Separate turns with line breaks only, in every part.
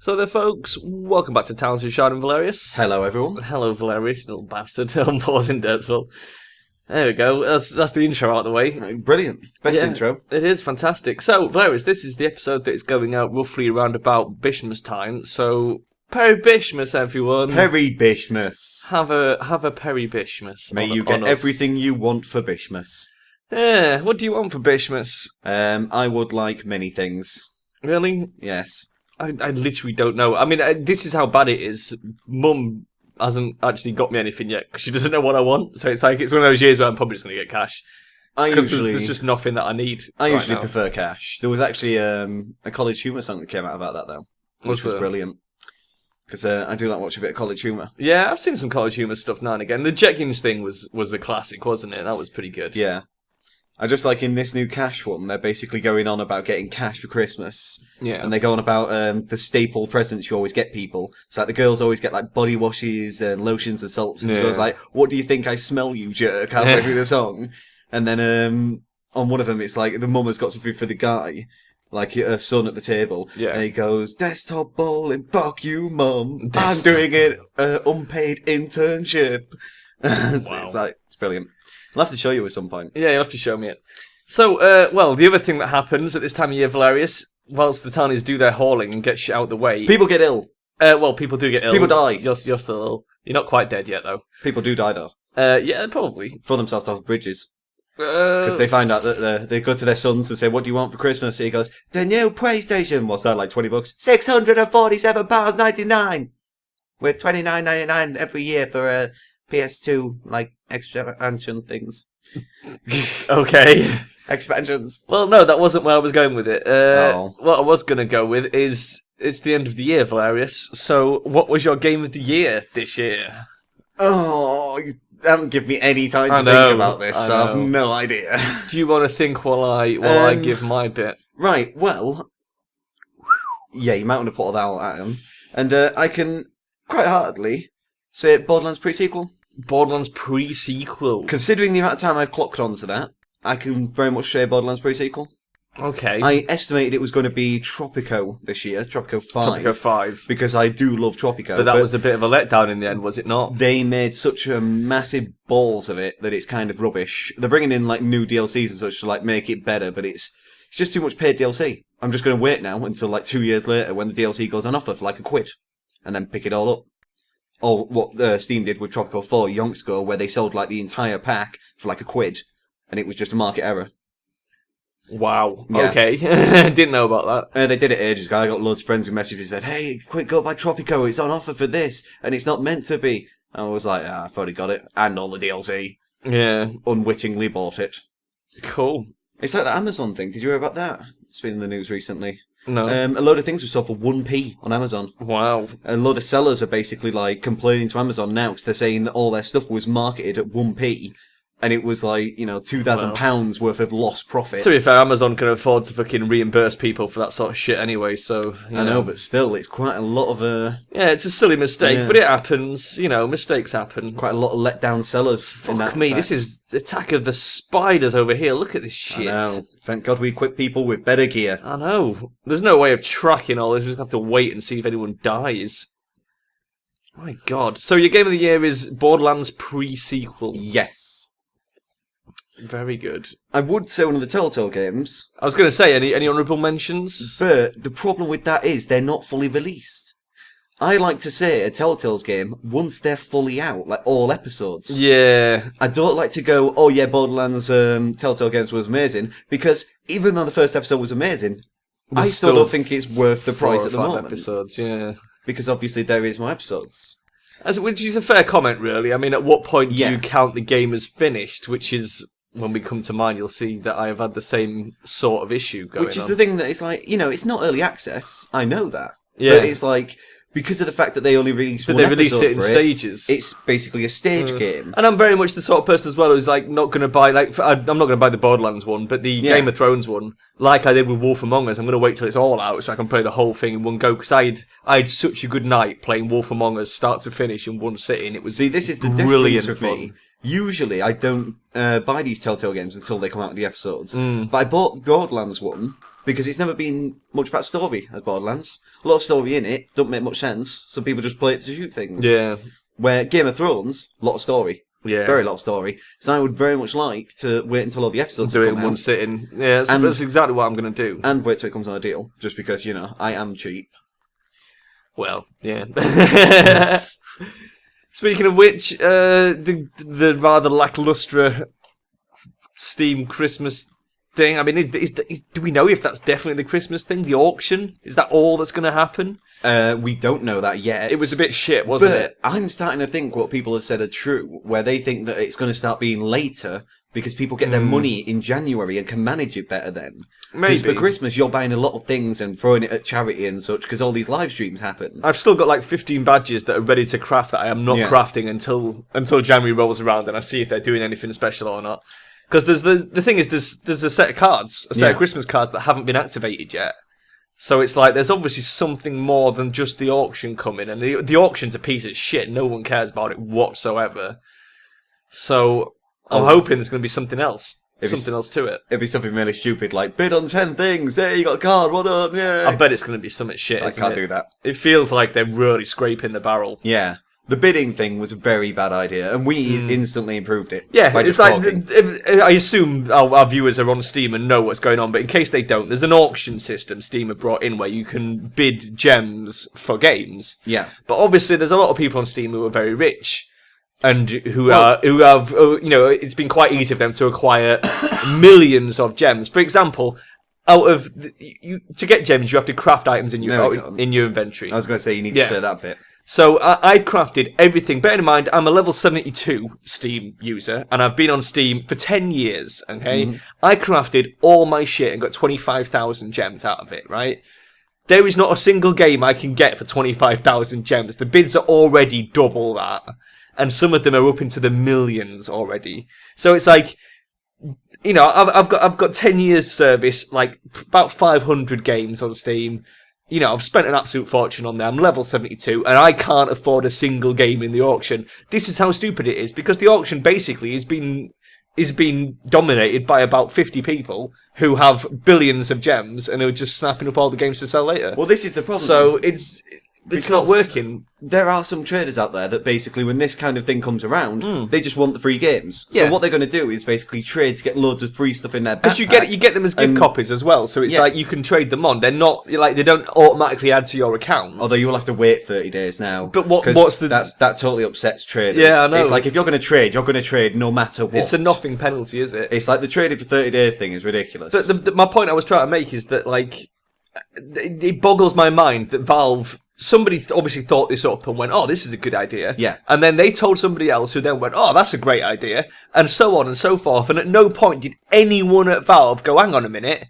So there, folks, welcome back to Towns with Charon and Velerious.
Hello, everyone.
Hello, Velerious, little bastard. I'm pausing Derpsville. There we go. That's the intro out of the way.
Brilliant. Best intro.
It is fantastic. So, Velerious, this is the episode that is going out roughly around about Bishmas time. So, Perry Bishmas, everyone.
Perry Bishmas.
Have a Perry Bishmas.
May you get everything you want for Bishmas.
Yeah, what do you want for Bishmas?
I would like many things.
Really?
Yes.
I literally don't know. I mean, this is how bad it is. Mum hasn't actually got me anything yet because she doesn't know what I want. So it's one of those years where I'm probably just going to get cash. Because there's just nothing that I need.
I usually prefer cash. There was actually a College Humour song that came out about that though, which was brilliant. Because I do like watching a bit of College Humour. Yeah,
I've seen some College Humour stuff now and again. The Jenkins thing was a classic, wasn't it? That was pretty good.
Yeah. I just like in this new cash one, they're basically going on about getting cash for Christmas.
Yeah.
And they go on about the staple presents you always get people. It's like the girls always get like body washes and lotions and salts. And she goes like, "What do you think I smell, you jerk?" halfway through the song. And then on one of them, it's like the mum has got something for the guy, like her son at the table. Yeah. And he goes, "Desktop bowling, fuck you, mum. I'm doing it, unpaid internship." Wow. It's brilliant. I'll have to show you at some point.
Yeah, you'll have to show me it. So, the other thing that happens at this time of year, Velerious, whilst the townies do their hauling and get shit out of the way...
People get ill.
People do get ill.
People die.
You're still ill. You're not quite dead yet, though.
People do die, though.
Yeah, probably.
Throw themselves off bridges. Because they find out that they go to their sons and say, "What do you want for Christmas?" And he goes, "The new PlayStation." What's that, like $20? £647.99 with $29.99 every year for PS2, like, expansion things.
Okay.
Expansions.
Well, no, that wasn't where I was going with it. What I was going to go with is, it's the end of the year, Velerious. So, what was your game of the year this year?
Oh, you haven't given me any time to think about this, so I have no idea.
Do you want to think while I give my bit?
Right, well... Yeah, you might want to put all that out at him. And I can, quite heartedly, say Borderlands pre-sequel.
Borderlands pre-sequel.
Considering the amount of time I've clocked onto that, I can very much say Borderlands pre-sequel.
Okay.
I estimated it was going to be Tropico this year, Tropico 5.
Tropico 5.
Because I do love Tropico.
But that was a bit of a letdown in the end, was it not?
They made such a massive balls of it that it's kind of rubbish. They're bringing in like new DLCs and such to like make it better, but it's just too much paid DLC. I'm just going to wait now until like 2 years later when the DLC goes on offer for like £1, and then pick it all up. Or what Steam did with Tropico 4 yonks ago, where they sold like the entire pack for like £1, and it was just a market error.
Wow. Yeah. Okay. Didn't know about that.
They did it ages ago. I got loads of friends who messaged me and said, "Hey, quick, go buy Tropico. It's on offer for this, and it's not meant to be." I was like, I've already got it, and all the DLC.
Yeah.
Unwittingly bought it.
Cool.
It's like the Amazon thing. Did you hear about that? It's been in the news recently.
No.
A load of things were sold for 1p on Amazon.
Wow.
A load of sellers are basically like complaining to Amazon now because they're saying that all their stuff was marketed at 1p. And it was like, £2,000 worth of lost profit.
To be fair, Amazon can afford to fucking reimburse people for that sort of shit anyway, so...
I know, but still, it's quite a lot of...
Yeah, it's a silly mistake, but it happens. Mistakes happen.
Quite a lot of let-down sellers.
Fuck me, this is the Attack of the Spiders over here. Look at this shit.
I know. Thank God we equip people with better gear.
I know. There's no way of tracking all this. We just have to wait and see if anyone dies. My God. So your game of the year is Borderlands pre-sequel.
Yes.
Very good.
I would say one of the Telltale games.
I was going to say, any honourable mentions?
But the problem with that is they're not fully released. I like to say a Telltale's game once they're fully out, like all episodes.
Yeah.
I don't like to go, "Oh yeah, Borderlands Telltale games was amazing," because even though the first episode was amazing, I still don't think it's worth the price at the moment.
Episodes, yeah.
Because obviously there is more episodes.
Which is a fair comment, really. I mean, at what point do you count the game as finished? Which is... When we come to mind, you'll see that I have had the same sort of issue going on.
Which is the thing that it's like, it's not early access. I know that.
Yeah.
But it's like, because of the fact that they only release one episode
release it in stages.
It's basically a stage game.
And I'm very much the sort of person as well who's like not going to buy, I'm not going to buy the Borderlands one, but the Game of Thrones one, like I did with Wolf Among Us, I'm going to wait till it's all out so I can play the whole thing in one go, because I had such a good night playing Wolf Among Us start to finish in one sitting. It was
See, this is the
brilliant
difference with me. usually I don't buy these Telltale games until they come out with the episodes. But I bought the Borderlands one because it's never been much about story as Borderlands. A lot of story in it, don't make much sense, so people just play it to shoot things.
Yeah.
Where Game of Thrones, a lot of story.
Yeah.
Very lot of story. So I would very much like to wait until all the episodes
do it
come
in one
out.
sitting. Yeah, that's exactly what I'm going to do.
And wait till it comes on a deal, just because, you know, I am cheap.
Well, yeah. Speaking of which, the rather lacklustre Steam Christmas thing. I mean, do we know if that's definitely the Christmas thing? The auction? Is that all that's going to happen?
We don't know that yet.
It was a bit shit, wasn't it?
I'm starting to think what people have said are true, where they think that it's going to start being later because people get their money in January and can manage it better then. Because for Christmas, you're buying a lot of things and throwing it at charity and such because all these live streams happen.
I've still got like 15 badges that are ready to craft that I am not crafting until January rolls around and I see if they're doing anything special or not. Because the thing is, there's a set of cards, a set of Christmas cards that haven't been activated yet. So it's like there's obviously something more than just the auction coming, and the auction's a piece of shit. No one cares about it whatsoever. So I'm hoping there's going to be something else, to it.
It'd be something really stupid, like bid on 10 things. Hey, you got a card. Well done. Yeah.
I bet it's going to be something shit.
I can't do that.
It feels like they're really scraping the barrel.
Yeah. The bidding thing was a very bad idea, and we instantly improved it.
Yeah, it's like, I assume our viewers are on Steam and know what's going on, but in case they don't, there's an auction system Steam have brought in where you can bid gems for games.
Yeah.
But obviously there's a lot of people on Steam who are very rich, and who have, you know, it's been quite easy for them to acquire millions of gems. For example, to get gems, you have to craft items in your inventory.
I was going to say, you need to say that bit.
So I crafted everything. Bear in mind, I'm a level 72 Steam user, and I've been on Steam for 10 years, okay? I crafted all my shit and got 25,000 gems out of it, right? There is not a single game I can get for 25,000 gems. The bids are already double that, and some of them are up into the millions already. So it's like, you know, I've got 10 years service, like about 500 games on Steam. You know, I've spent an absolute fortune on there. I'm level 72, and I can't afford a single game in the auction. This is how stupid it is, because the auction basically is being dominated by about 50 people who have billions of gems and are just snapping up all the games to sell later.
Well, this is the problem.
So it's not working.
There are some traders out there that basically, when this kind of thing comes around, they just want the free games. So what they're going to do is basically trade to get loads of free stuff in their backpack.
Because you get them as gift copies as well, so it's like you can trade them on. They're not like they don't automatically add to your account.
Although you will have to wait 30 days now.
But what's the
that totally upsets traders.
Yeah, I know.
It's like if you're going to trade no matter what.
It's a nothing penalty, is it?
It's like the trading for 30 days thing is ridiculous.
My point I was trying to make is that like it boggles my mind that Valve. Somebody obviously thought this up and went, oh, this is a good idea.
Yeah.
And then they told somebody else who then went, oh, that's a great idea. And so on and so forth. And at no point did anyone at Valve go, hang on a minute.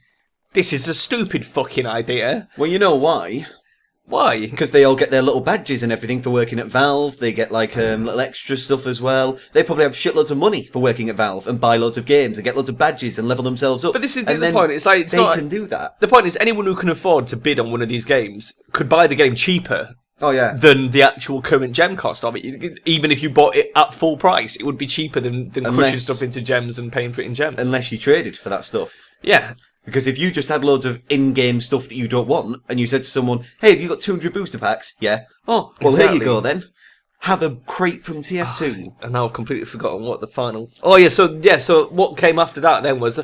This is a stupid fucking idea.
Well, you know why?
Why?
Because they all get their little badges and everything for working at Valve. They get like little extra stuff as well. They probably have shitloads of money for working at Valve and buy loads of games and get loads of badges and level themselves up.
But this is the point. It's like
they can do that.
The point is anyone who can afford to bid on one of these games could buy the game cheaper.
Oh yeah.
Than the actual current gem cost of it. Even if you bought it at full price, it would be cheaper than crushing stuff into gems and paying for it in gems.
Unless you traded for that stuff.
Yeah.
Because if you just had loads of in-game stuff that you don't want, and you said to someone, hey, have you got 200 booster packs? Yeah. Oh, well, There you go then. Have a crate from TF2.
And now I've completely forgotten what the final... Oh, yeah, so what came after that then was...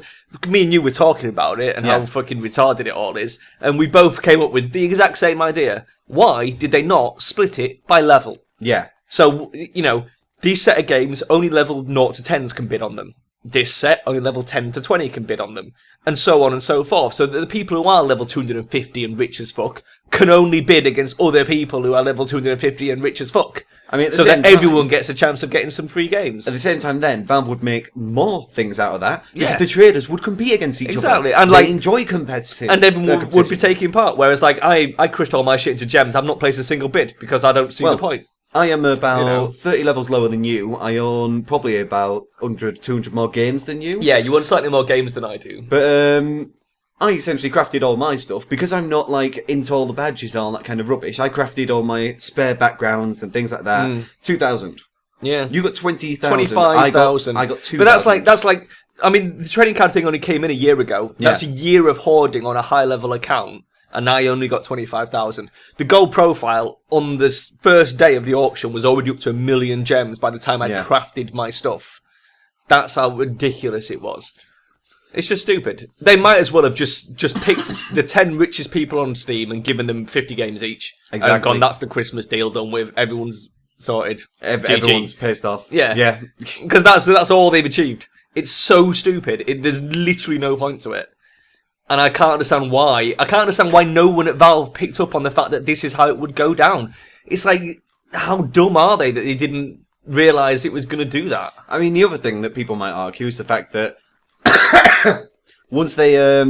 Me and you were talking about it and how fucking retarded it all is. And we both came up with the exact same idea. Why did they not split it by level?
Yeah.
So, you know, these set of games, only level 0 to 10s can bid on them. This set, only level 10 to 20 can bid on them. And so on and so forth. So that the people who are level 250 and rich as fuck can only bid against other people who are level 250 and rich as fuck.
I mean,
so that everyone gets a chance of getting some free games.
At the same time then, Valve would make more things out of that. Because the traders would compete against each other.
Exactly. And
they enjoy competitive.
And everyone would be taking part. Whereas like, I crushed all my shit into gems. I've not placed a single bid because I don't see the point.
I am about 30 levels lower than you. I own probably about 100, 200 more games than you.
Yeah, you own slightly more games than I do.
But I essentially crafted all my stuff because I'm not like into all the badges and all that kind of rubbish. I crafted all my spare backgrounds and things like that. 2,000.
Yeah.
You got 20,000.
25,000.
I got 2,000.
But that's like. I mean, the trading card thing only came in a year ago. That's a year of hoarding on a high level account, and I only got 25,000. The gold profile on this first day of the auction was already up to 1 million gems by the time I crafted my stuff. That's how ridiculous it was. It's just stupid. They might as well have just picked the 10 richest people on Steam and given them 50 games each.
Exactly.
And gone, that's the Christmas deal done with. Everyone's sorted.
Everyone's pissed off.
Yeah. Because that's all they've achieved. It's so stupid. There's literally no point to it. And I can't understand why. I can't understand why no one at Valve picked up on the fact that this is how it would go down. It's like, how dumb are they that they didn't realise it was going to do that?
I mean, the other thing that people might argue is the fact that once they have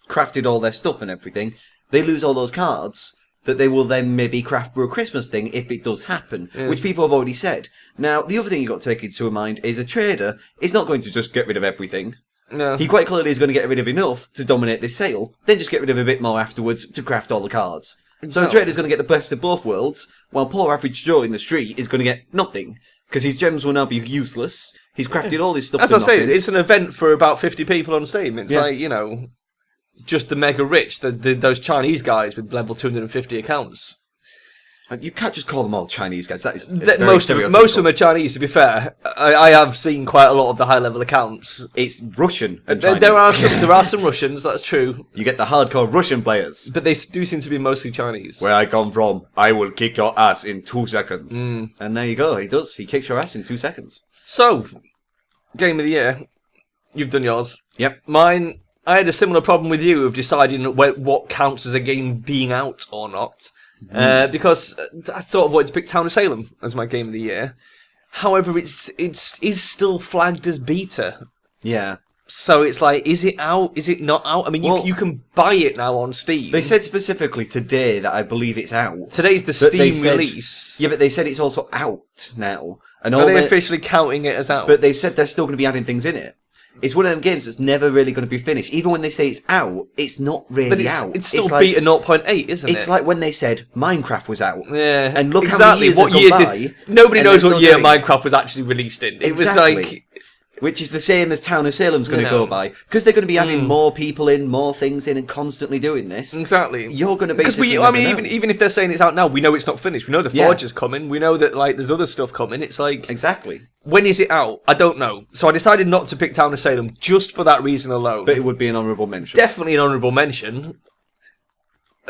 crafted all their stuff and everything, they lose all those cards that they will then maybe craft for a Christmas thing if it does happen, which people have already said. Now, the other thing you've got to take into mind is a trader is not going to just get rid of everything.
No.
He quite clearly is going to get rid of enough to dominate this sale, then just get rid of a bit more afterwards to craft all the cards. Exactly. So the trader's going to get the best of both worlds, while poor average Joe in the street is going to get nothing. Because his gems will now be useless. He's crafted all this stuff.
As I say, it's an event for about 50 people on Steam. It's like, you know, just the mega rich, those Chinese guys with level 250 accounts.
You can't just call them all Chinese guys. That is
most of them are Chinese, to be fair. I have seen quite a lot of the high-level accounts.
It's Russian and Chinese.
There are some Russians, that's true.
You get the hardcore Russian players.
But they do seem to be mostly Chinese.
Where I come from, I will kick your ass in 2 seconds. And there you go, he does. He kicks your ass in 2 seconds.
So, Game of the Year. You've done yours.
Yep.
Mine, I had a similar problem with you of deciding what counts as a game being out or not. Because I sort of wanted to pick Town of Salem as my Game of the Year. However, it is still flagged as beta.
Yeah.
So it's like, is it out? Is it not out? I mean, you can buy it now on Steam.
They said specifically today that I believe it's out.
Today's the Steam release.
Yeah, but they said it's also out now. And
are they officially counting it as out?
But they said they're still going to be adding things in it. It's one of them games that's never really going to be finished. Even when they say it's out, it's not really out.
It's still beta 0.8, isn't it?
It's like when they said Minecraft was out.
Yeah,
and look how many years have gone by.
Nobody knows what year Minecraft was actually released in. It was like...
Which is the same as Town of Salem's going to go by. Because they're going to be adding more people in, more things in, and constantly doing this.
Exactly.
You're going to basically...
Because even if they're saying it's out now, we know it's not finished. We know the Forge is coming. We know that there's other stuff coming. It's like...
Exactly.
When is it out? I don't know. So I decided not to pick Town of Salem just for that reason alone.
But it would be an honourable mention.
Definitely an honourable mention.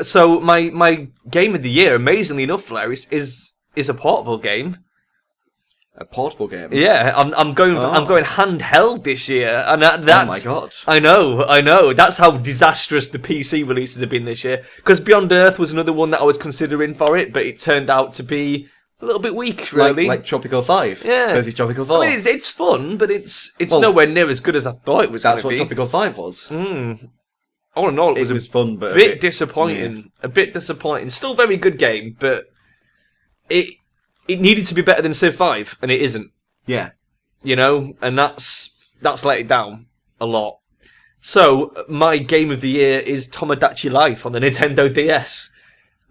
So my Game of the Year, amazingly enough, Velerious, is a portable game.
A portable game?
Yeah, I'm going handheld this year, and that's...
Oh my god.
I know. That's how disastrous the PC releases have been this year. Because Beyond Earth was another one that I was considering for it, but it turned out to be a little bit weak, really.
Like Tropical 5?
Yeah.
Because it's Tropical 4.
I mean, it's fun, but it's nowhere near as good as I thought it was going to be.
That's what Tropical 5 was.
All in all, it was
fun, but
a bit disappointing. Yeah. A bit disappointing. Still very good game, but it needed to be better than Civ 5, and it isn't.
Yeah.
You know, and that's let it down a lot. So, my Game of the Year is Tomodachi Life on the Nintendo DS.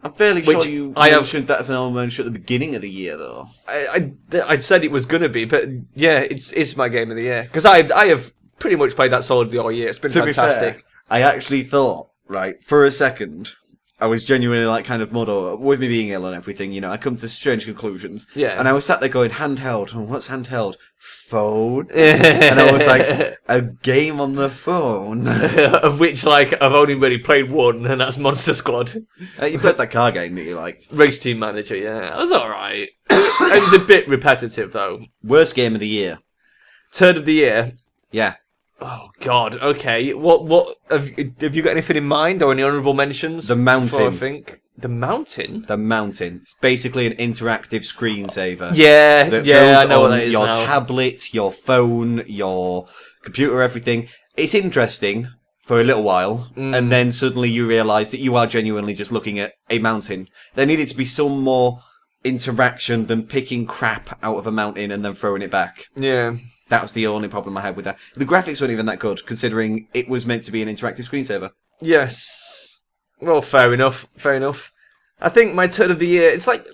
I'm fairly sure you mentioned that as an honorable mention at the beginning of the year, though.
I'd said it was going to be, but yeah, it's my Game of the Year. Because I have pretty much played that solidly all year. It's been fantastic.
Be fair, I actually thought, right, for a second... I was genuinely like kind of muddled with me being ill and everything, you know, I come to strange conclusions.
Yeah.
And I was sat there going, handheld. Oh, what's handheld? Phone? And I was like, a game on the phone.
Of which, I've only really played one, and that's Monster Squad.
You played that car game that you liked.
Race Team Manager, yeah. That was alright. It was a bit repetitive, though.
Worst game of the year.
Turd of the year.
Yeah.
Oh God. Okay. What have you got anything in mind or any honourable mentions?
The Mountain.
I think the Mountain.
The Mountain. It's basically an interactive screensaver.
Yeah. I know what that is
your
now.
Tablet, your phone, your computer, everything. It's interesting for a little while, and then suddenly you realise that you are genuinely just looking at a mountain. There needed to be some more interaction than picking crap out of a mountain and then throwing it back.
Yeah.
That was the only problem I had with that. The graphics weren't even that good, considering it was meant to be an interactive screensaver.
Yes. Well, fair enough. I think my turn of the year, it's like...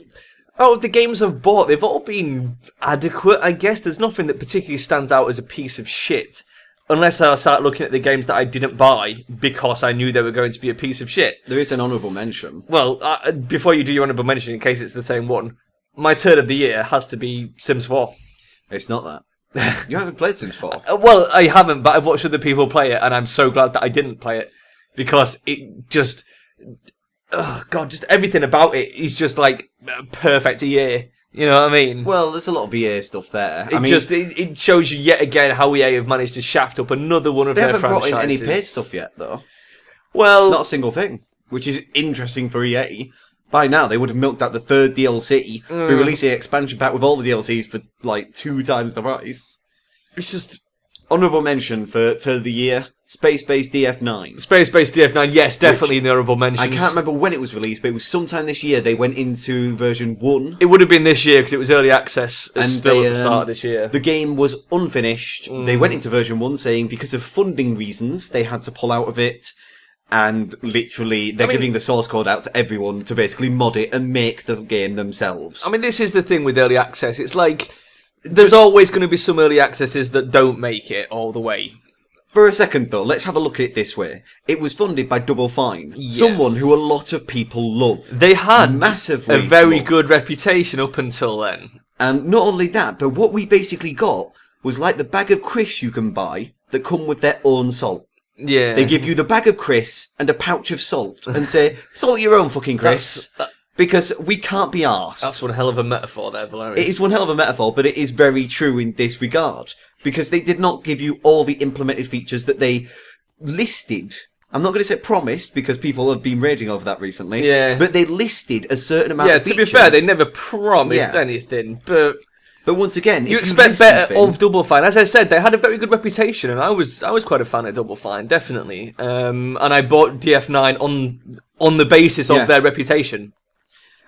Oh, the games I've bought, they've all been adequate, I guess. There's nothing that particularly stands out as a piece of shit. Unless I start looking at the games that I didn't buy because I knew they were going to be a piece of shit.
There is an honourable mention.
Well, before you do your honourable mention, in case it's the same one, my turn of the year has to be Sims 4.
It's not that. You haven't played Sims 4?
Well, I haven't, but I've watched other people play it, and I'm so glad that I didn't play it. Because it just... Oh, God, just everything about it is just, like, perfect a year. You know what I mean?
Well, there's a lot of EA stuff there.
It shows you yet again how EA have managed to shaft up another one of their franchises.
They haven't brought in any paid stuff yet, though.
Well...
Not a single thing. Which is interesting for EA. By now, they would have milked out the third DLC, be releasing an expansion pack with all the DLCs for, like, 2 times the price.
It's just...
Honourable mention for Turn of the Year, Space-Based DF9.
Space-Based DF9, yes, definitely in the honourable mentions.
I can't remember when it was released, but it was sometime this year they went into version 1.
It would have been this year, because it was early access at the start of this year.
The game was unfinished. They went into version 1 saying because of funding reasons, they had to pull out of it. And literally, they're giving the source code out to everyone to basically mod it and make the game themselves.
I mean, this is the thing with early access. It's like, there's always going to be some early accesses that don't make it all the way.
For a second, though, let's have a look at it this way. It was funded by Double Fine, someone who a lot of people love.
They had
massively
a very good reputation up until then.
And not only that, but what we basically got was like the bag of crisps you can buy that come with their own salt.
Yeah.
They give you the bag of crisps and a pouch of salt and say, salt your own fucking crisps. Because we can't be arsed.
That's one hell of a metaphor there, Velerious.
It is one hell of a metaphor, but it is very true in this regard. Because they did not give you all the implemented features that they listed. I'm not going to say promised, because people have been raging over that recently.
Yeah.
But they listed a certain amount of features.
Yeah, to be fair, they never promised anything, but...
But once again,
you expect better of Double Fine. As I said, they had a very good reputation, and I was quite a fan of Double Fine, definitely. And I bought DF9 on the basis of their reputation.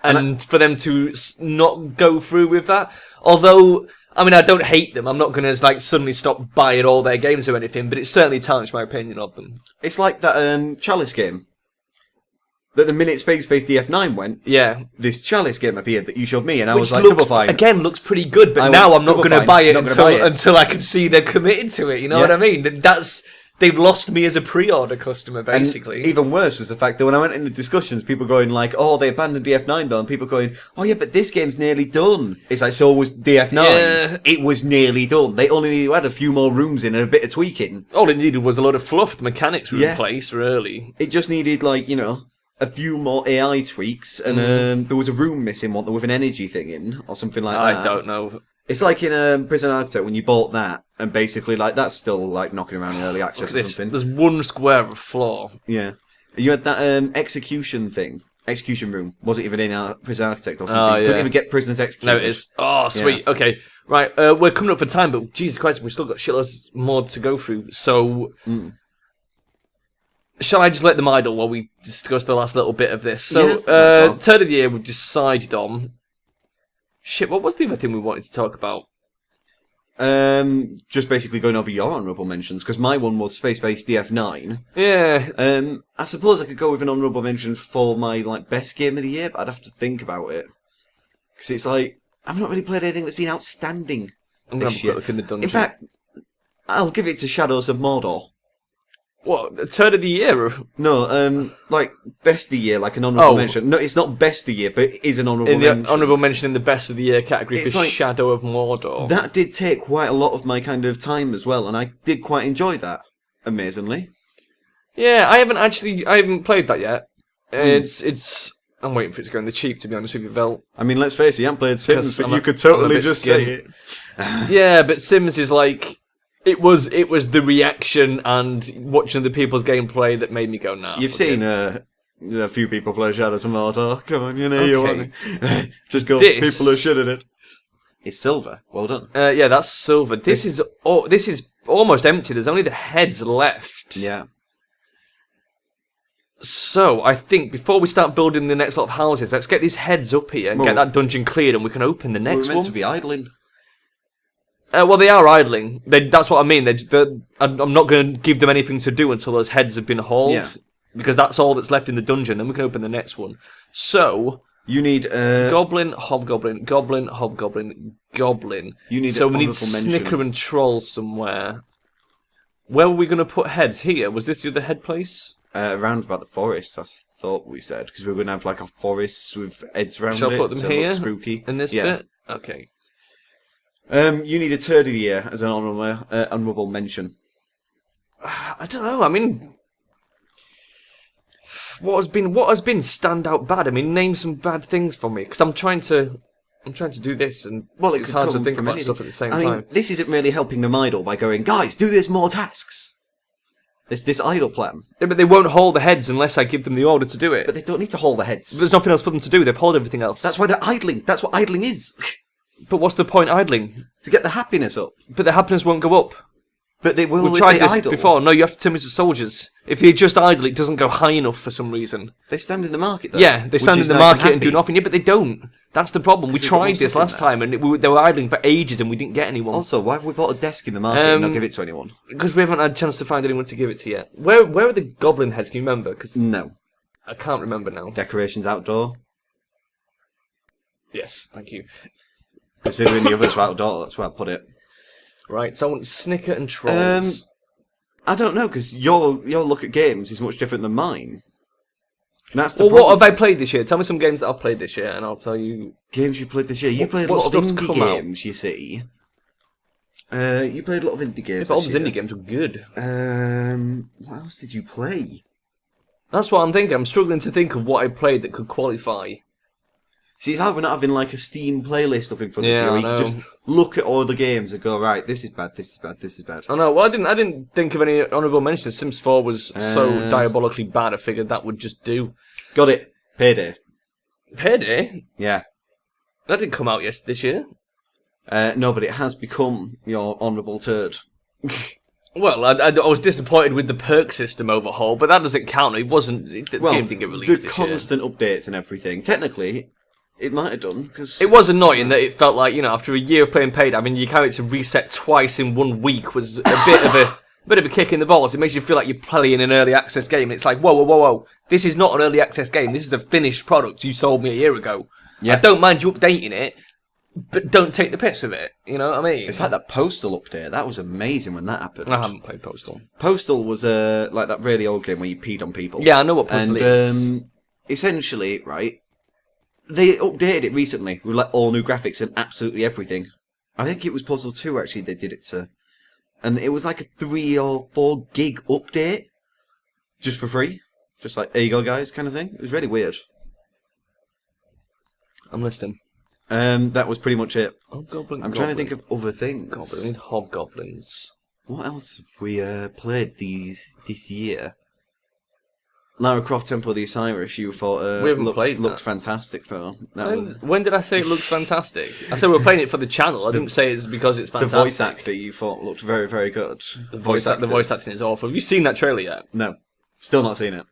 And for them to not go through with that, although, I mean, I don't hate them. I'm not going to like suddenly stop buying all their games or anything, but it certainly tarnished my opinion of them.
It's like that Chalice game. That the minute Space-Based DF9 went, this Chalice game appeared that you showed me, and I was like, Double Fine.
Again, looks pretty good, but now I'm not going to buy it until I can see they're committed to it. You know what I mean? They've lost me as a pre-order customer, basically.
And even worse was the fact that when I went in the discussions, people going like, oh, they abandoned DF9 though, and people going, oh yeah, but this game's nearly done. It's like, so was DF9.
Yeah.
It was nearly done. They only needed to add a few more rooms in and a bit of tweaking.
All it needed was a lot of fluff. The mechanics were in place, really.
It just needed, like, you know, a few more AI tweaks, and there was a room missing one with an energy thing in, or something like that.
I don't know.
It's like in Prison Architect when you bought that, and basically, like, that's still, like, knocking around in early access or something.
There's 1 square of floor.
Yeah. You had that execution room. Wasn't even in Prison Architect or something. Couldn't even get prisoners executed.
No, it is. Oh, sweet. Yeah. Okay. Right, we're coming up for time, but Jesus Christ, we've still got shitloads more to go through, so... Shall I just let them idle while we discuss the last little bit of this? So, Turn of the Year we've decided on... Shit, what was the other thing we wanted to talk about?
Just basically going over your honourable mentions, because my one was Space-Based DF9.
Yeah.
I suppose I could go with an honourable mention for my like best game of the year, but I'd have to think about it. Because it's like, I've not really played anything that's been outstanding this year.
Look in the dungeon.
In fact, I'll give it to Shadows of Mordor.
What, Turn of the Year?
No, like, best of the year, like an honourable mention. No, it's not best of the year, but it is an honourable mention.
The honourable mention in the best of the year category for like, Shadow of Mordor.
That did take quite a lot of my kind of time as well, and I did quite enjoy that, amazingly.
Yeah, I haven't played that yet. I'm waiting for it to go in the cheap, to be honest with you, Vel.
I mean, let's face it, you haven't played Sims, but you could totally just say it.
Yeah, but Sims is like... It was the reaction and watching the people's gameplay that made me go, nah.
You've seen a few people play Shadows of Mordor. Come on, you know you want me. Just go, people are shit at it. It's silver. Well done.
Yeah, that's silver. This is almost empty. There's only the heads left.
Yeah.
So, I think before we start building the next lot of houses, let's get these heads up here and get that dungeon cleared and we can open the next one.
We're meant to be idling.
Well, they are idling. That's what I mean. I'm not going to give them anything to do until those heads have been hauled. Yeah. Because that's all that's left in the dungeon. Then we can open the next one. So,
You need
Goblin, Hobgoblin, Goblin, Hobgoblin, Goblin.
You need
so
an
we need
honourable mention.
Snicker and Troll somewhere. Where were we going to put heads? Here? Was this the other head place?
Around about the forest, I thought we said, because we were going to have like a forest with heads around
Shall
it.
I put them
so
here?
It looks spooky.
In this bit? Okay.
You need a turd of the year as an honourable mention.
I don't know. I mean, what has been standout bad? I mean, name some bad things for me, because I'm trying to do this, and it's hard to think about stuff at the same time.
I mean, this isn't really helping them idle by going, guys, do this more tasks. This idle plan.
Yeah, but they won't hold the heads unless I give them the order to do it.
But they don't need to hold the heads.
There's nothing else for them to do. They've held everything else.
That's why they're idling. That's what idling is.
But what's the point idling?
To get the happiness up.
But the happiness won't go up.
But they will.
We've tried this before. No, you have to turn them into soldiers. If they just idle, it doesn't go high enough for some reason.
They stand in the market, though.
Yeah, they stand in the market and do nothing. Yeah, but they don't. That's the problem. We tried this last time, and they were idling for ages, and we didn't get anyone.
Also, why have we bought a desk in the market and not give it to anyone?
Because we haven't had a chance to find anyone to give it to yet. Where are the goblin heads? Can you remember? Cause
no.
I can't remember now.
Decorations outdoor.
Yes, thank you.
Considering the others were outdoor, that's where I put it.
Right, so I want Snicker and Trolls.
I don't know, because your look at games is much different than mine. That's the
well,
problem.
what have I played this year? Tell me some games that I've played this year, and I'll tell you...
Games you played this year? You played a lot of indie games, you see. You played a lot of indie games
yeah, but all those indie games were good.
What else did you play?
That's what I'm thinking. I'm struggling to think of what I played that could qualify.
See, it's hard we're not having like a Steam playlist up in front of you.
I
You
know.
can just look at all the games and go, right, this is bad, this is bad, this is bad.
I know. Well, I didn't think of any honourable mentions. Sims 4 was so diabolically bad. I figured that would just do.
Got it. Payday.
Payday?
Yeah.
That didn't come out this year.
No, but it has become your honourable turd.
Well, I was disappointed with the perk system overhaul, but that doesn't count. It wasn't. The game didn't get released
the
this year.
constant updates and everything. Technically, it might have done because
it was annoying that it felt like, after a year of playing Payday, I mean, your character reset twice in 1 week was a bit of a kick in the balls. It makes you feel like you're playing an early access game. It's like, whoa. This is not an early access game. This is a finished product you sold me a year ago. Yeah. I don't mind you updating it, but don't take the piss of it. You know what I mean?
It's like that Postal update. That was amazing when that happened.
I haven't played Postal.
Postal was like that really old game where you peed on people.
Yeah, I know what Postal is.
Essentially, right, they updated it recently with like all new graphics and absolutely everything. I think it was Puzzle 2 actually they did it to. And it was like a 3 or 4 gig update. Just for free. Just like, here you go guys, kind of thing. It was really weird.
I'm listening.
That was pretty much it.
Hobgoblin,
I'm trying to think of other things.
Goblin, hobgoblins.
What else have we played this year? Lara Croft Temple of the Osiris, you thought
we haven't played
looked fantastic though.
When did I say it looks fantastic? I said we were playing it for the channel. I didn't say it's because it's fantastic.
The voice actor you thought looked very, very good.
The voice acting is awful. Have you seen that trailer yet?
No. Still not seen it.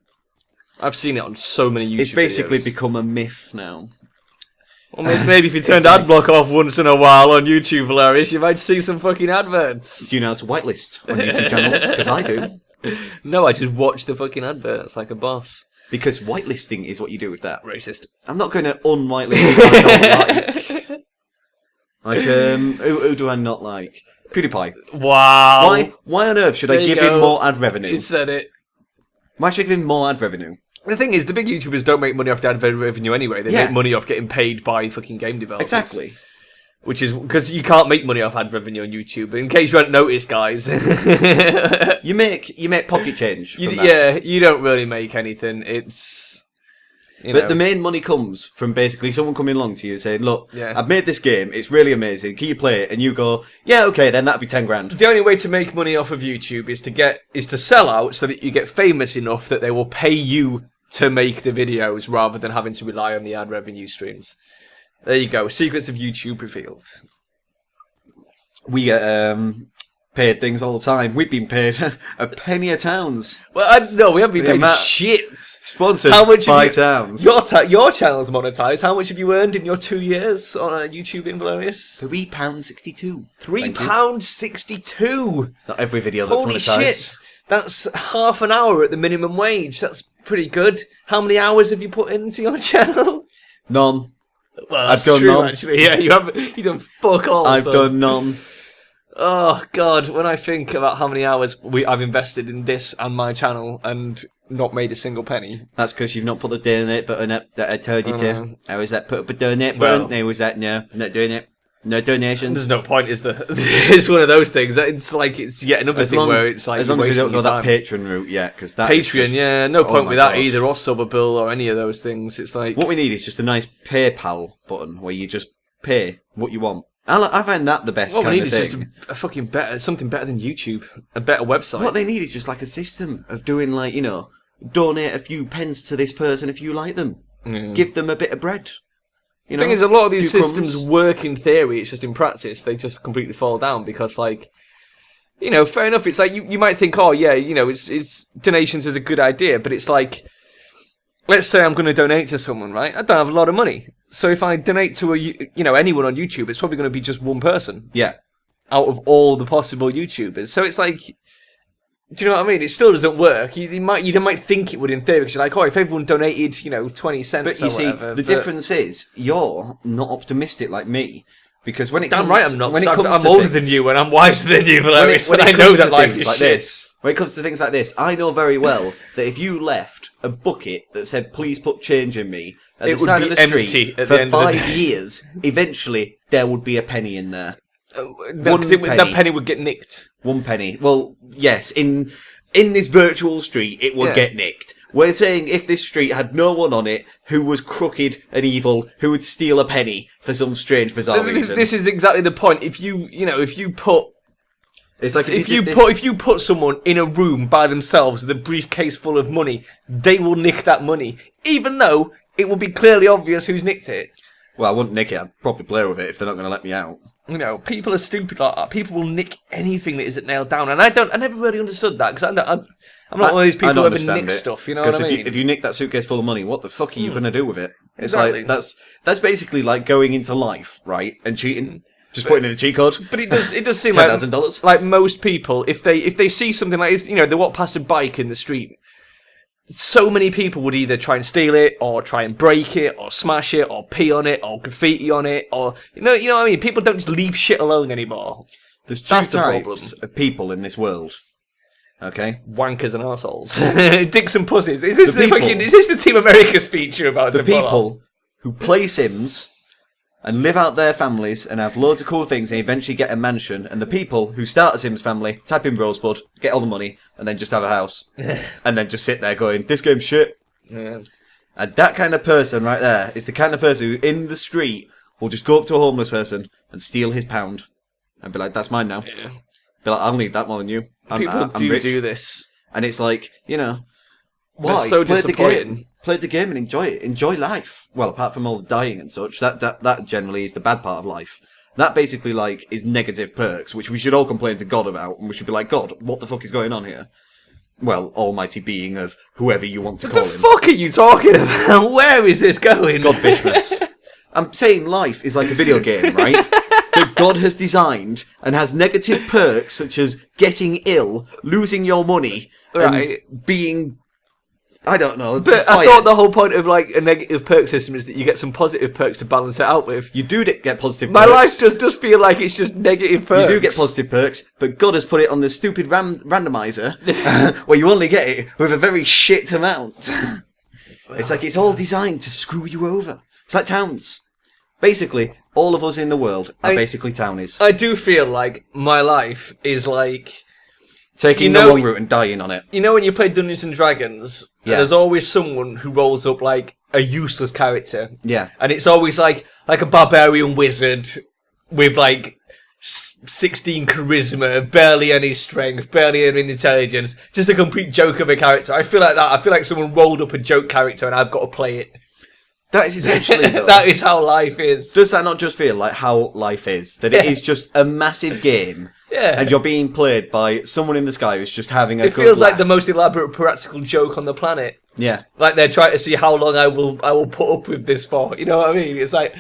I've seen it on so many YouTube videos.
It's basically become a myth now.
Well, maybe if you turned adblock off once in a while on YouTube, Velerious, you might see some fucking adverts.
Do you know how to whitelist on YouTube channels? Because I do.
No, I just watch the fucking adverts like a boss.
Because whitelisting is what you do with that.
Racist.
I'm not going to unwhitelist people I don't like. Like, who do I not like? PewDiePie.
Wow.
Why on earth should I give him more ad revenue?
You said it.
Why should I give him more ad revenue?
The thing is, the big YouTubers don't make money off the ad revenue anyway. They make money off getting paid by fucking game developers.
Exactly.
Which is because you can't make money off ad revenue on YouTube. In case you hadn't noticed, guys.
you make pocket change.
Yeah, you don't really make anything. It's
but the main money comes from basically someone coming along to you saying, "Look, I've made this game. It's really amazing. Can you play it?" And you go, "Yeah, okay, then that'd be 10 grand."
The only way to make money off of YouTube is to sell out so that you get famous enough that they will pay you to make the videos rather than having to rely on the ad revenue streams. There you go. Secrets of YouTube revealed.
We get paid things all the time. We've been paid a penny a towns.
Well, no, we haven't been paid shit.
Sponsored by towns.
Your channel's monetized. How much have you earned in your 2 years on YouTube in Velerious?
£3.62.
£3.62.
It's not every video that's
Holy
monetized.
Shit. That's half an hour at the minimum wage. That's pretty good. How many hours have you put into your channel?
None.
Well, that's
I've done
true,
none.
actually. Yeah, you've done fuck all.
I've done none.
Oh, God, when I think about how many hours I've invested in this and my channel and not made a single penny.
That's because you've not put the donate button up that I told you to. How is that? Put up a donate
Well,
button? How was that? No, I'm not doing it. No donations.
There's no point, is there? It's one of those things. It's like, it's yet another thing where it's like,
as long as we don't go that Patreon route yet, because that
Patreon,
just,
yeah, no point with that
God.
either, or Subabill or any of those things. It's like,
what we need is just a nice PayPal button where you just pay what you want. I find that the best
what we
kind
need
of
is
thing.
just a fucking better, something better than YouTube, a better website.
What they need is just like a system of doing like, donate a few pence to this person if you like them. Give them a bit of bread.
The thing is, a lot of these systems
crumbs.
work in theory, it's just in practice, they just completely fall down because, like, fair enough, it's like, you might think, oh, yeah, it's donations is a good idea, but it's like, let's say I'm going to donate to someone, right? I don't have a lot of money. So if I donate to anyone on YouTube, it's probably going to be just one person.
Yeah.
Out of all the possible YouTubers. So it's like, do you know what I mean? It still doesn't work. You might think it would in theory, because you're like, oh, if everyone donated, 20 cents
But you see, the difference is, you're not optimistic like me. Because when it
Damn
comes,
right I'm not.
When it comes
I'm
to
older
things,
than you and I'm wiser than you, Velerious,
when
and
it
I know
comes
that
to
life
things
is
like
shit.
this, when it comes to things like this, I know very well that if you left a bucket that said "Please put change in me" at
It
the
would
side
be
of the
empty
street
at the
for
end of the
5
day.
years, eventually there would be a penny in there.
That penny would get nicked.
1 penny. Well, yes, in this virtual street, it would get nicked. We're saying if this street had no one on it who was crooked and evil, who would steal a penny for some strange, bizarre reason.
This is exactly the point. If you put,
It's like
if you put someone in a room by themselves with a briefcase full of money, they will nick that money, even though it will be clearly obvious who's nicked it.
Well, I wouldn't nick it. I'd probably play with it if they're not going to let me out.
People are stupid like that. People will nick anything that isn't nailed down, and I never really understood that, because I'm not one of these people who ever nick stuff. You know what I mean?
If you nick that suitcase full of money, what the fuck are you going to do with it? It's
Exactly.
like that's basically like going into life, right, and cheating. Just putting in the cheat code.
But it does seem
$10,000.
like most people, if they see something like, they walk past a bike in the street, so many people would either try and steal it, or try and break it, or smash it, or pee on it, or graffiti on it, or you know what I mean. People don't just leave shit alone anymore.
There's two
That's the
types
problem.
of people in this world. Okay,
Wankers and arseholes. Dicks and pussies. Is this
The people-
is this the Team America speech you're about
the
to pull off?
people who play Sims and live out their families and have loads of cool things and eventually get a mansion, and the people who start a Sims family, type in Rosebud, get all the money, and then just have a house. And then just sit there going, this game's shit.
Yeah.
And that kind of person right there is the kind of person who, in the street, will just go up to a homeless person and steal his pound. And be like, that's mine now.
Yeah.
Be like, I'll need that more than you. I'm
People
rich.
do this.
And it's like, why?
That's so
Play the
disappointing.
game. Play the game and enjoy it. Enjoy life. Well, apart from all the dying and such, that generally is the bad part of life. That basically, like, is negative perks, which we should all complain to God about, and we should be like, God, what the fuck is going on here? Well, almighty being of whoever you want to
What
call
the
him.
fuck are you talking about? Where is this going?
God Bishmas. I'm saying life is like a video game, right? That God has designed and has negative perks such as getting ill, losing your money,
Right.
and being, I don't know,
But I
fired.
thought the whole point of like a negative perk system is that you get some positive perks to balance it out with.
You do get positive
My
perks.
life does feel like it's just negative perks.
You do get positive perks, but God has put it on this stupid randomizer where you only get it with a very shit amount. It's like it's all designed to screw you over. It's like towns. Basically, all of us in the world are basically townies.
I do feel like my life is like,
Taking the long route and dying on it.
you know, when you play Dungeons and Dragons,
Yeah.
there's always someone who rolls up like a useless character.
Yeah.
And it's always like a barbarian wizard with like 16 charisma, barely any strength, barely any intelligence, just a complete joke of a character. I feel like that. I feel like someone rolled up a joke character and I've got to play it.
That is essentially, though.
That is how life is.
Does that not just feel like how life is? That it is just a massive game,
Yeah.
and you're being played by someone in the sky who's just having a
It
good
feels like
laugh.
the most elaborate practical joke on the planet.
Yeah.
Like they're trying to see how long I will put up with this for. You know what I mean? It's like,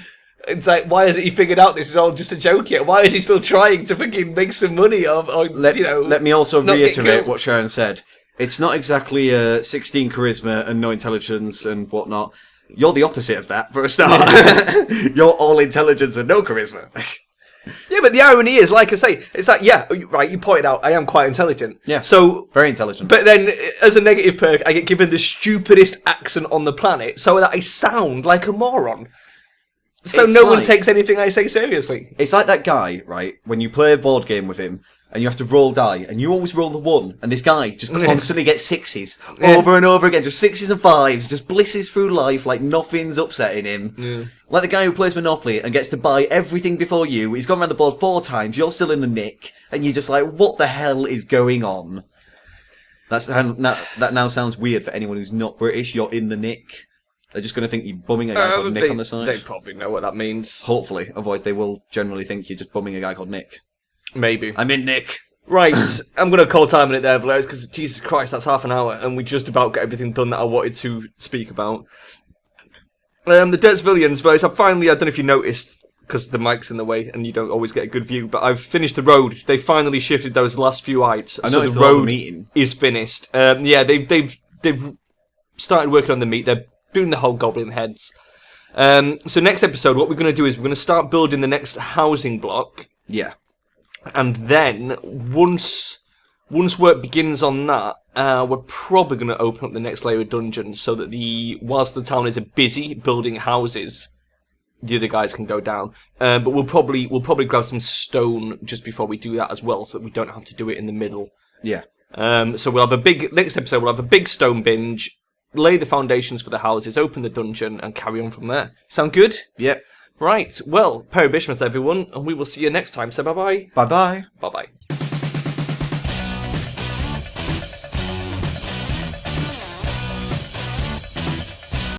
why hasn't he figured out this is all just a joke yet? Why is he still trying to fucking make some money or
Let me also
not get
reiterate
killed?
what Sharon said. It's not exactly 16 charisma and no intelligence and whatnot. You're the opposite of that, for a start. You're all intelligence and no charisma.
Yeah, but the irony is, like I say, it's like, yeah, right, you pointed out, I am quite intelligent.
Yeah,
so
very intelligent.
But then, as a negative perk, I get given the stupidest accent on the planet, so that I sound like a moron. So no one takes anything I say seriously.
It's like that guy, right, when you play a board game with him, and you have to roll die, and you always roll the 1, and this guy just constantly gets 6s, over and over again, just 6s and 5s, just blisses through life like nothing's upsetting him. Yeah. Like the guy who plays Monopoly and gets to buy everything before you, he's gone around the board 4 times, you're still in the nick, and you're just like, what the hell is going on? That now sounds weird for anyone who's not British, you're in the nick. They're just going to think you're bumming a guy called Nick on the side.
They probably know what that means.
Hopefully, otherwise they will generally think you're just bumming a guy called Nick.
Maybe.
I'm in Nick.
Right, I'm going to call time on it there, Valerious, because Jesus Christ, that's half an hour, and we just about got everything done that I wanted to speak about. The Derpsvillians, Valerious, I don't know if you noticed, because the mic's in the way and you don't always get a good view, but I've finished the road. They finally shifted those last few heights, so the road is finished. Yeah, they've started working on the meat. They're doing the whole goblin heads. So next episode, what we're going to do is we're going to start building the next housing block.
Yeah.
And then, once work begins on that, we're probably going to open up the next layer of dungeons so that whilst the townies are busy building houses, the other guys can go down. But we'll probably grab some stone just before we do that as well, so that we don't have to do it in the middle.
Yeah.
So we'll have next episode we'll have a big stone binge, lay the foundations for the houses, open the dungeon, and carry on from there. Sound good?
Yep.
Right, well, Peribishmas everyone, and we will see you next time, so bye-bye.
Bye-bye.
Bye-bye.